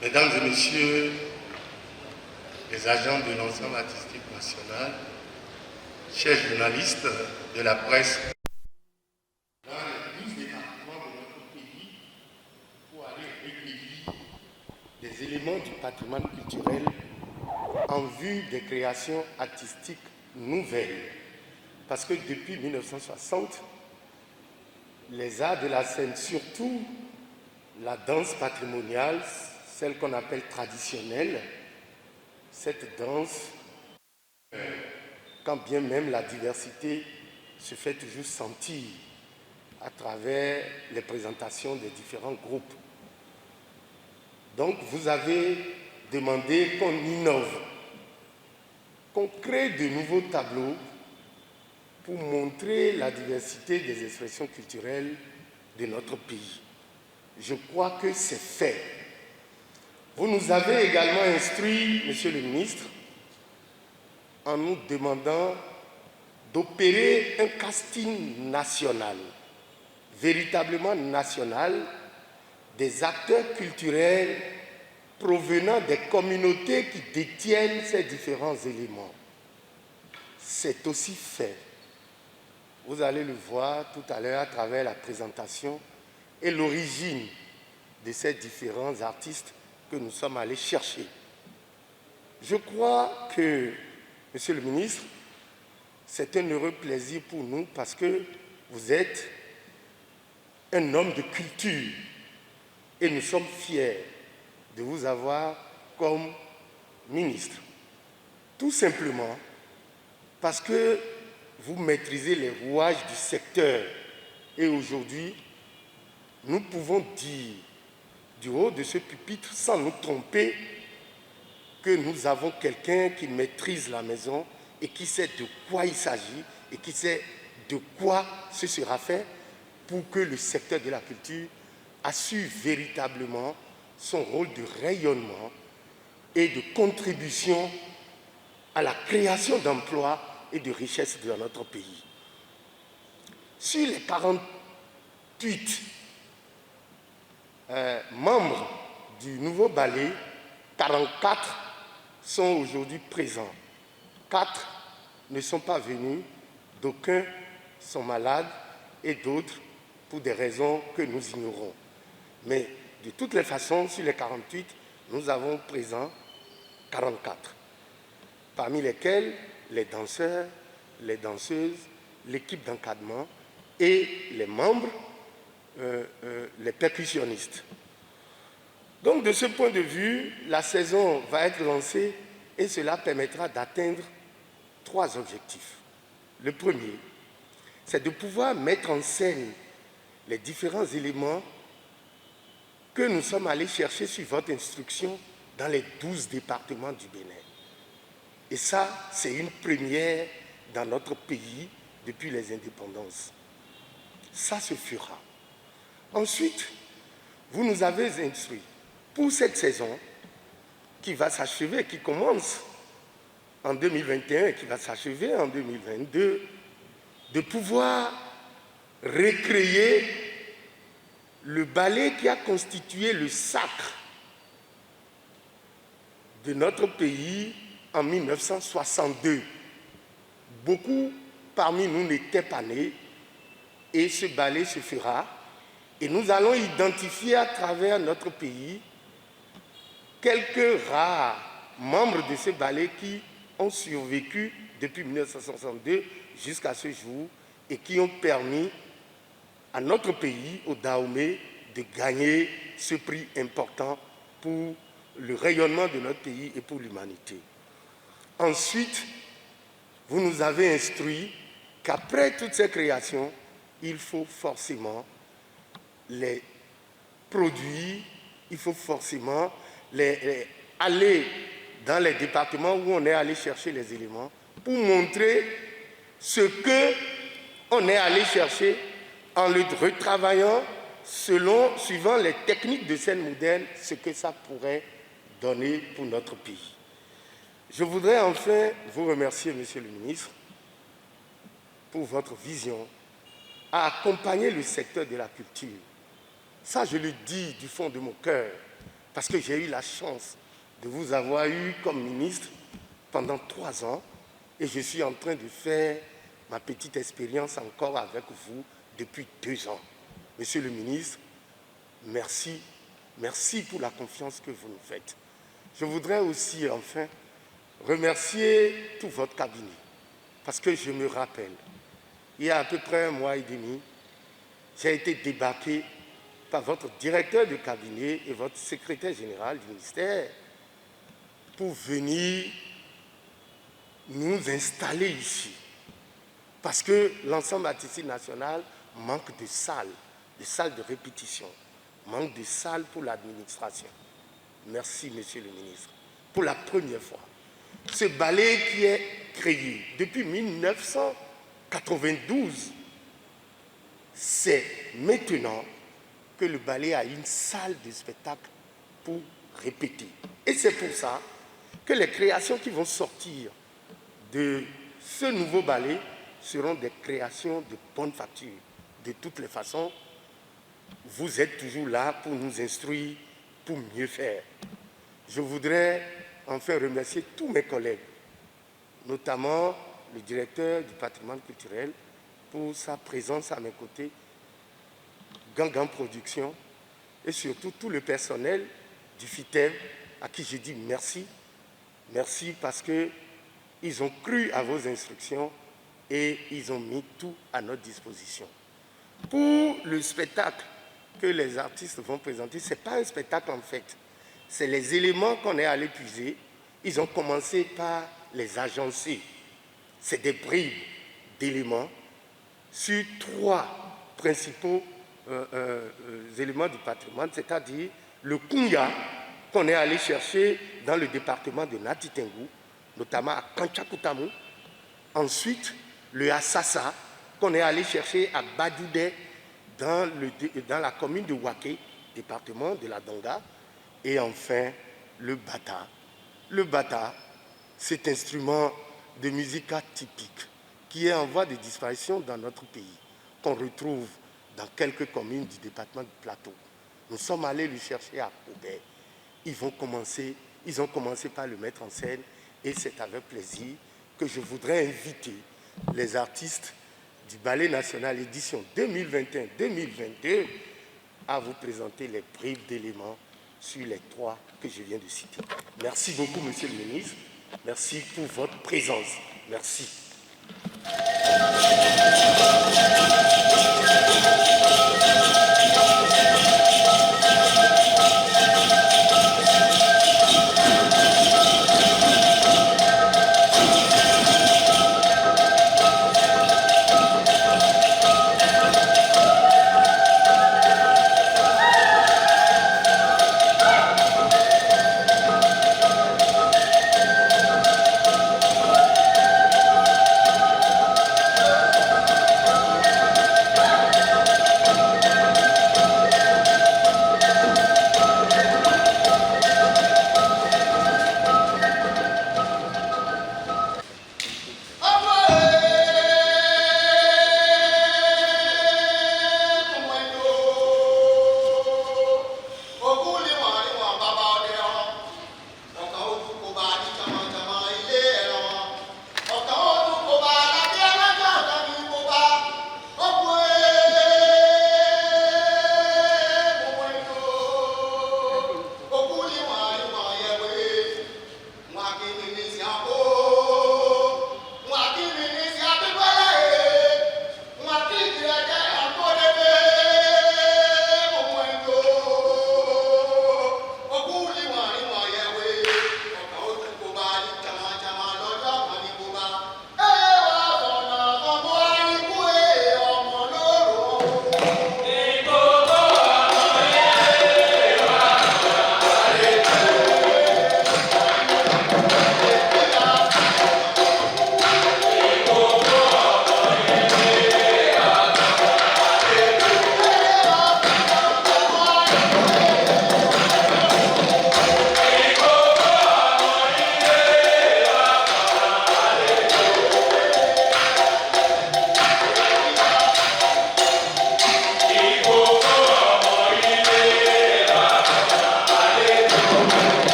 Mesdames et messieurs les agents de l'ensemble artistique national, chers journalistes de la presse, dans les 12 départements de notre pays, pour aller recueillir des éléments du patrimoine culturel en vue des créations artistiques nouvelles. Parce que depuis 1960, les arts de la scène, surtout la danse patrimoniale, celle qu'on appelle traditionnelle, cette danse, quand bien même la diversité se fait toujours sentir à travers les présentations des différents groupes. Donc vous avez demandé qu'on innove, qu'on crée de nouveaux tableaux pour montrer la diversité des expressions culturelles de notre pays. Je crois que c'est fait. Vous nous avez également instruit, Monsieur le ministre, en nous demandant d'opérer un casting national, véritablement national, des acteurs culturels provenant des communautés qui détiennent ces différents éléments. C'est aussi fait. Vous allez le voir tout à l'heure à travers la présentation et l'origine de ces différents artistes que nous sommes allés chercher. Je crois que, Monsieur le ministre, c'est un heureux plaisir pour nous parce que vous êtes un homme de culture et nous sommes fiers de vous avoir comme ministre. Tout simplement parce que vous maîtrisez les rouages du secteur et aujourd'hui, nous pouvons dire du haut de ce pupitre, sans nous tromper, que nous avons quelqu'un qui maîtrise la maison et qui sait de quoi il s'agit et qui sait de quoi ce sera fait pour que le secteur de la culture assure véritablement son rôle de rayonnement et de contribution à la création d'emplois et de richesses dans notre pays. Sur les 48 membres du nouveau ballet, 44 sont aujourd'hui présents. 4 ne sont pas venus, d'aucuns sont malades et d'autres pour des raisons que nous ignorons. Mais de toutes les façons, sur les 48, nous avons présents 44, parmi lesquels les danseurs, les danseuses, l'équipe d'encadrement et les membres, les percussionnistes. Donc de ce point de vue, la saison va être lancée et cela permettra d'atteindre 3 objectifs. Le premier, c'est de pouvoir mettre en scène les différents éléments que nous sommes allés chercher sur votre instruction dans les 12 départements du Bénin. Et ça, c'est une première dans notre pays depuis les indépendances. Ça se fera. Ensuite, vous nous avez instruit pour cette saison qui va s'achever, qui commence en 2021 et qui va s'achever en 2022, de pouvoir recréer le ballet qui a constitué le sacre de notre pays en 1962. Beaucoup parmi nous n'étaient pas nés et ce ballet se fera et nous allons identifier à travers notre pays quelques rares membres de ce ballet qui ont survécu depuis 1962 jusqu'à ce jour et qui ont permis à notre pays, au Dahomey, de gagner ce prix important pour le rayonnement de notre pays et pour l'humanité. Ensuite, vous nous avez instruit qu'après toutes ces créations, il faut forcément les produire, il faut forcément aller dans les départements où on est allé chercher les éléments pour montrer ce qu'on est allé chercher en le retravaillant suivant les techniques de scène moderne, ce que ça pourrait donner pour notre pays. Je voudrais enfin vous remercier, Monsieur le ministre, pour votre vision à accompagner le secteur de la culture. Ça, je le dis du fond de mon cœur, parce que j'ai eu la chance de vous avoir eu comme ministre pendant 3 ans et je suis en train de faire ma petite expérience encore avec vous depuis 2 ans. Monsieur le ministre, merci, merci pour la confiance que vous nous faites. Je voudrais aussi enfin remercier tout votre cabinet, parce que je me rappelle, il y a à peu près 1 mois et demi, j'ai été débarqué par votre directeur de cabinet et votre secrétaire général du ministère pour venir nous installer ici. Parce que l'ensemble artistique national manque de salles de répétition, manque de salles pour l'administration. Merci, Monsieur le ministre. Pour la première fois, ce ballet qui est créé depuis 1992, c'est maintenant que le ballet a une salle de spectacle pour répéter. Et c'est pour ça que les créations qui vont sortir de ce nouveau ballet seront des créations de bonne facture. De toutes les façons, vous êtes toujours là pour nous instruire, pour mieux faire. Je voudrais enfin remercier tous mes collègues, notamment le directeur du patrimoine culturel pour sa présence à mes côtés, Gangan Production, et surtout tout le personnel du FITEV à qui je dis merci. Merci parce qu'ils ont cru à vos instructions et ils ont mis tout à notre disposition. Pour le spectacle que les artistes vont présenter, ce n'est pas un spectacle en fait. C'est les éléments qu'on est allé puiser. Ils ont commencé par les agencer. C'est des bribes d'éléments sur 3 principaux éléments du patrimoine, c'est-à-dire le kunya qu'on est allé chercher dans le département de Natitengu, notamment à Kanchakutamu. Ensuite, le Assasa qu'on est allé chercher à Badoudé dans la commune de Waké, département de la Donga. Et enfin, le bata. Le bata, cet instrument de musique typique qui est en voie de disparition dans notre pays, qu'on retrouve dans quelques communes du département du Plateau. Nous sommes allés le chercher à Koubé. Ils ont commencé par le mettre en scène et c'est avec plaisir que je voudrais inviter les artistes du Ballet national édition 2021-2022 à vous présenter les bribes d'éléments sur les 3 que je viens de citer. Merci beaucoup, Monsieur le ministre. Merci pour votre présence. Merci.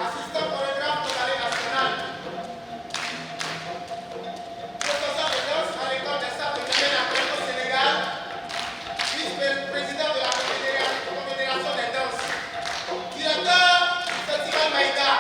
assistant chorégraphe de Ballet National, professeur de danse à l'école des arts de Niamey au Sénégal, vice-président de la Confédération des danses, directeur du Festival Maïga.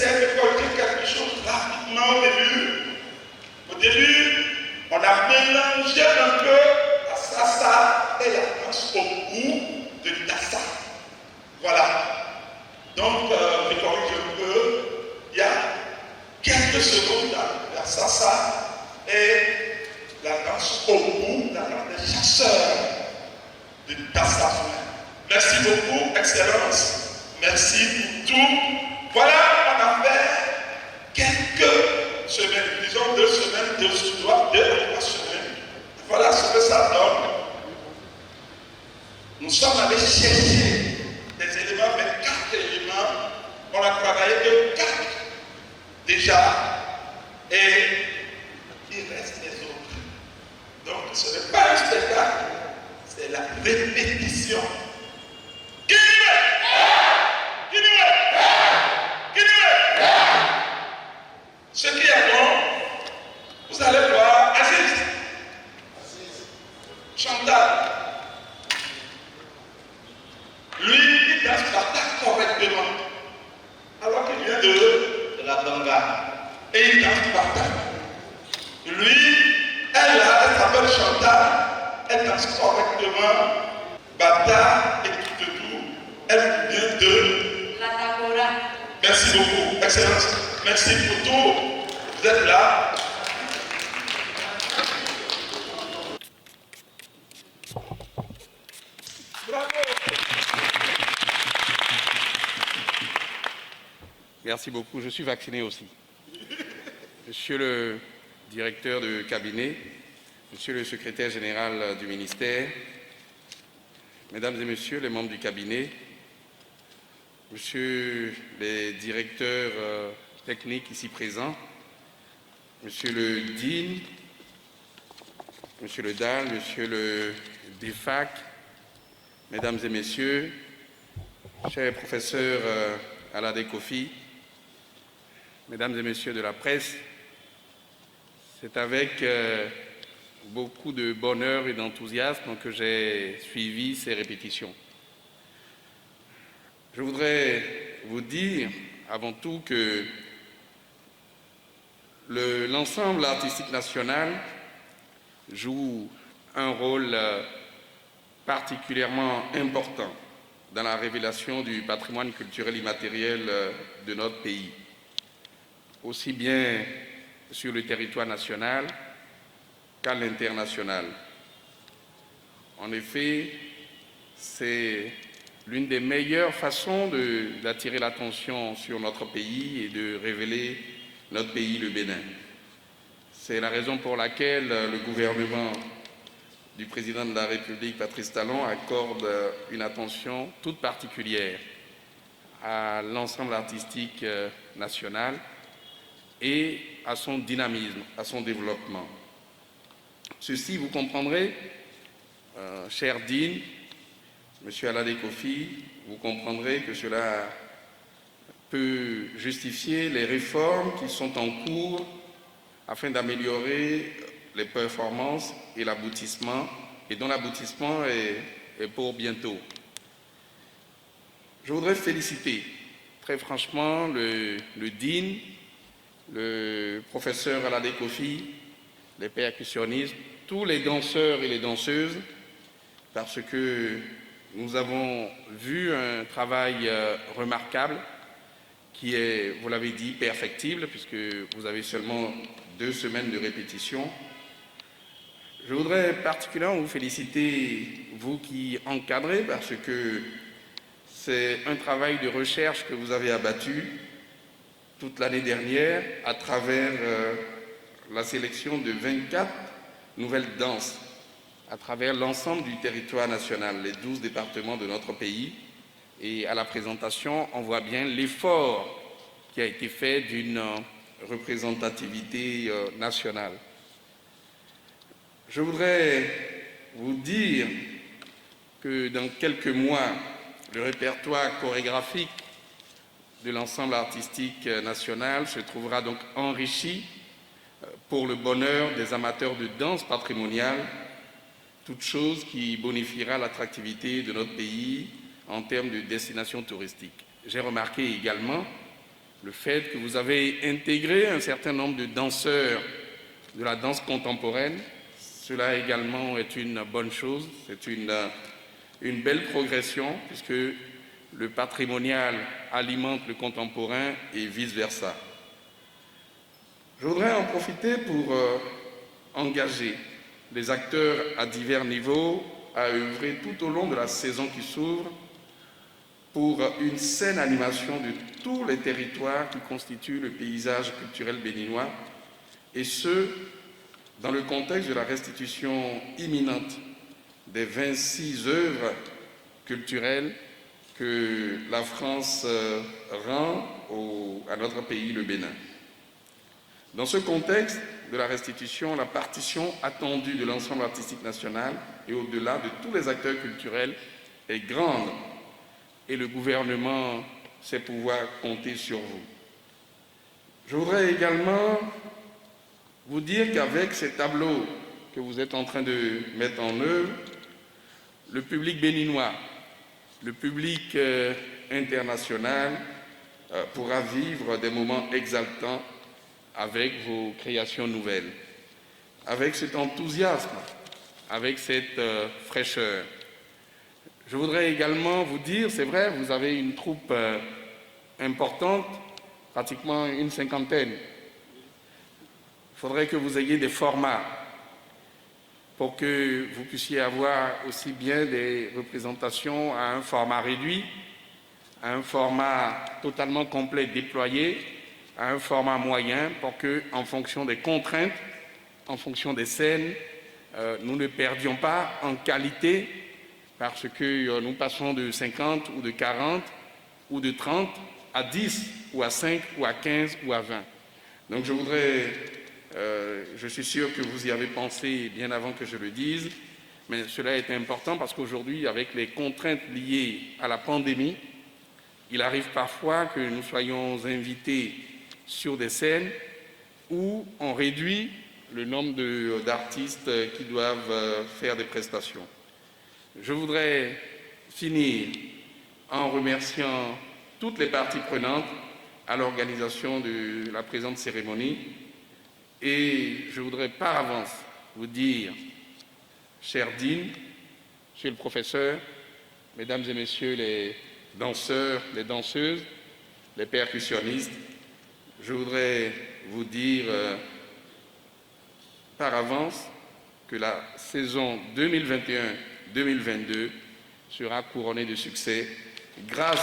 j'essaie de corriger quelque chose rapidement au début. Au début, on a mélangé un peu la salsa et la danse au goût de Dassa. Voilà. Donc, je corrige un peu. Il y a quelques secondes la salsa et la danse au goût, la danse des chasseurs de Dassa. Merci beaucoup, Excellence. Merci pour tout. Voilà, on a fait quelques semaines, disons 2 semaines, 2 à 3 semaines. Voilà ce que ça donne. Nous sommes allés chercher des éléments, mais 4 éléments. On a travaillé de 4 déjà. Et il reste les autres. Donc ce n'est pas un spectacle, c'est la répétition. Ce qui est bon, vous allez voir Aziz, Chantal. Lui, il danse Bata correctement. Alors qu'il vient de la Banga. Et il danse Bata. Lui, elle s'appelle Chantal. Elle danse correctement Bata et tout de tout. Elle vient de la Tabora. Merci beaucoup, Excellence. Merci pour tout. Vous êtes là. Bravo. Merci beaucoup. Je suis vacciné aussi. Monsieur le directeur de cabinet, monsieur le secrétaire général du ministère, mesdames et messieurs les membres du cabinet, monsieur les directeurs techniques ici présents, monsieur le DIN, monsieur le DAL, monsieur le DEFAC, mesdames et messieurs, chers professeurs Aladé Kofi, mesdames et messieurs de la presse, c'est avec beaucoup de bonheur et d'enthousiasme que j'ai suivi ces répétitions. Je voudrais vous dire avant tout que l'ensemble artistique national joue un rôle particulièrement important dans la révélation du patrimoine culturel immatériel de notre pays, aussi bien sur le territoire national qu'à l'international. En effet, c'est l'une des meilleures façons d'attirer l'attention sur notre pays et de révéler notre pays, le Bénin. C'est la raison pour laquelle le gouvernement du président de la République, Patrice Talon, accorde une attention toute particulière à l'ensemble artistique national et à son dynamisme, à son développement. Ceci, vous comprendrez, cher Dean, Monsieur Aladé Kofi, vous comprendrez que cela peut justifier les réformes qui sont en cours afin d'améliorer les performances et l'aboutissement, et dont l'aboutissement est pour bientôt. Je voudrais féliciter très franchement le DIN, le professeur Aladé Kofi, les percussionnistes, tous les danseurs et les danseuses, parce que nous avons vu un travail remarquable qui est, vous l'avez dit, perfectible, puisque vous avez seulement 2 semaines de répétition. Je voudrais particulièrement vous féliciter, vous qui encadrez, parce que c'est un travail de recherche que vous avez abattu toute l'année dernière à travers la sélection de 24 nouvelles danses à travers l'ensemble du territoire national, les 12 départements de notre pays. Et à la présentation, on voit bien l'effort qui a été fait d'une représentativité nationale. Je voudrais vous dire que dans quelques mois, le répertoire chorégraphique de l'ensemble artistique national se trouvera donc enrichi pour le bonheur des amateurs de danse patrimoniale, toute chose qui bonifiera l'attractivité de notre pays en termes de destination touristique. J'ai remarqué également le fait que vous avez intégré un certain nombre de danseurs de la danse contemporaine. Cela également est une bonne chose, c'est une belle progression puisque le patrimonial alimente le contemporain et vice-versa. Je voudrais en profiter pour engager les acteurs à divers niveaux à œuvrer tout au long de la saison qui s'ouvre pour une saine animation de tous les territoires qui constituent le paysage culturel béninois, et ce, dans le contexte de la restitution imminente des 26 œuvres culturelles que la France rend à notre pays, le Bénin. Dans ce contexte de la restitution, la partition attendue de l'ensemble artistique national et au-delà de tous les acteurs culturels est grande et le gouvernement sait pouvoir compter sur vous. Je voudrais également vous dire qu'avec ces tableaux que vous êtes en train de mettre en œuvre, le public béninois, le public international pourra vivre des moments exaltants avec vos créations nouvelles, avec cet enthousiasme, avec cette fraîcheur. Je voudrais également vous dire, c'est vrai, vous avez une troupe importante, pratiquement une cinquantaine. Il faudrait que vous ayez des formats pour que vous puissiez avoir aussi bien des représentations à un format réduit, à un format totalement complet déployé, à un format moyen, pour que, en fonction des contraintes, en fonction des scènes, nous ne perdions pas en qualité, parce que nous passons de 50 ou de 40 ou de 30 à 10 ou à 5 ou à 15 ou à 20. Donc je suis sûr que vous y avez pensé bien avant que je le dise, mais cela est important parce qu'aujourd'hui, avec les contraintes liées à la pandémie, il arrive parfois que nous soyons invités sur des scènes où on réduit le nombre d'artistes qui doivent faire des prestations. Je voudrais finir en remerciant toutes les parties prenantes à l'organisation de la présente cérémonie. Et je voudrais par avance vous dire, cher Dean, monsieur le professeur, mesdames et messieurs les danseurs, les danseuses, les percussionnistes, je voudrais vous dire par avance que la saison 2021-2022 sera couronnée de succès grâce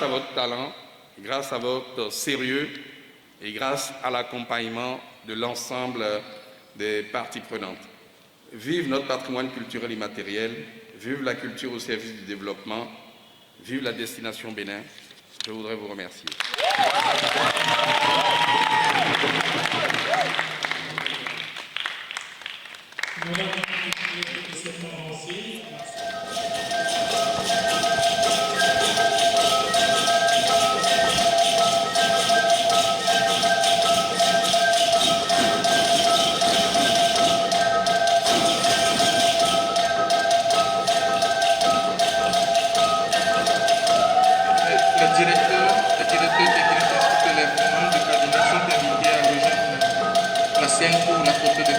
à votre talent, grâce à votre sérieux et grâce à l'accompagnement de l'ensemble des parties prenantes. Vive notre patrimoine culturel immatériel, vive la culture au service du développement, vive la destination Bénin. Je voudrais vous remercier. Pour la photo de